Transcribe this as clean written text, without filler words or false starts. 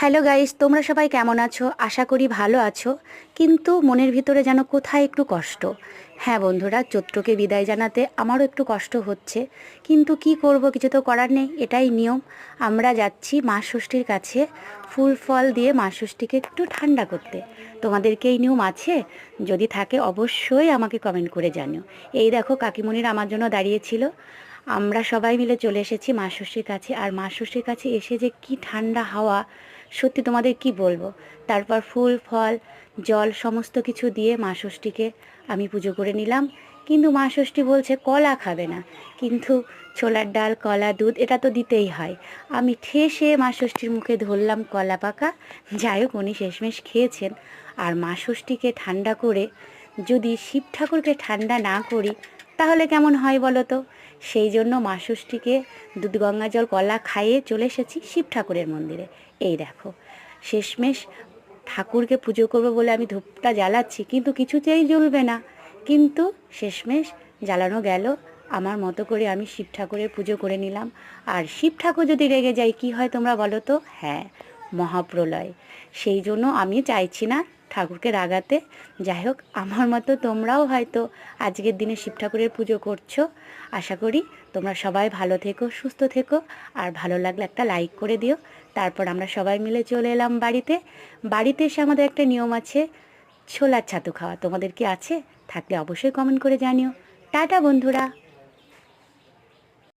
Hello guys, তোমরা সবাই কেমন আছো? আশা করি ভালো আছো। কিন্তু মনের ভিতরে যেন কোথায় একটু কষ্ট। হ্যাঁ বন্ধুরা, চৈত্রকে বিদায় জানাতে আমারও একটু কষ্ট হচ্ছে, কিন্তু কি করব, কিছু তো করার নেই, এটাই নিয়ম। আমরা যাচ্ছি মা ষষ্ঠীর কাছে ফুল ফল দিয়ে মা ষষ্ঠীকে একটু ঠান্ডা করতে। তোমাদেরকে এই নিয়ম আছে? যদি থাকে অবশ্যই আমাকে কমেন্ট করে জানিও। এই দেখো কাকিমণির আমার জন্য দাঁড়িয়েছিল। আমরা সবাই মিলে চলে এসেছি মা ষষ্ঠীর কাছে, আর মা ষষ্ঠীর কাছে এসে যে কি ঠান্ডা হাওয়া, সত্যি তোমাদের কি বলবো। তারপর ফুল ফল জল সমস্ত কিছু দিয়ে মা ষষ্ঠীকে আমি পুজো করে নিলাম। কিন্তু মা ষষ্ঠী বলছে কলা খাবে না, কিন্তু ছোলার ডাল কলা দুধ এটা তো দিতেই হয়। আমি ঠেসে মা ষষ্ঠীর মুখে ধরলাম কলা পাকা। যাই হোক, উনি শেষমেশ খেয়েছেন। আর মা ষষ্ঠীকে ঠান্ডা করে যদি শিব ঠাকুরকে ঠান্ডা না করি তাহলে কেমন হয় বলো তো। সেই জন্য মা ষষ্ঠীকে দুধ গঙ্গা জল কলা খাইয়ে চলে এসেছি শিব ঠাকুরের মন্দিরে। এই দেখো, শেষমেশ ঠাকুরকে পুজো করবো বলে আমি ধূপটা জ্বালাচ্ছি, কিন্তু কিছুতেই জ্বলবে না। কিন্তু শেষমেশ জ্বালানো গেল। আমার মতো করে আমি শিব ঠাকুরের পুজো করে নিলাম। আর শিব ঠাকুর যদি রেগে যায় কি হয় তোমরা বলো তো? হ্যাঁ, মহাপ্রলয়। সেই জন্য আমি চাইছি না ঠাকুরকে রাগাতে। যাই হোক, আমার মতো তোমরাও হয়তো আজকের দিনে শিব ঠাকুরের পুজো করছো। আশা করি তোমরা সবাই ভালো থেকো, সুস্থ থেকো। আর ভালো লাগলে একটা লাইক করে দিও। তারপর আমরা সবাই মিলে চলে এলাম বাড়িতে। বাড়িতে এসে আমাদের একটা নিয়ম আছে, ছোলার ছাতু খাওয়া। তোমাদের কি আছে? থাকলে অবশ্যই কমেন্ট করে জানিও। টাটা বন্ধুরা।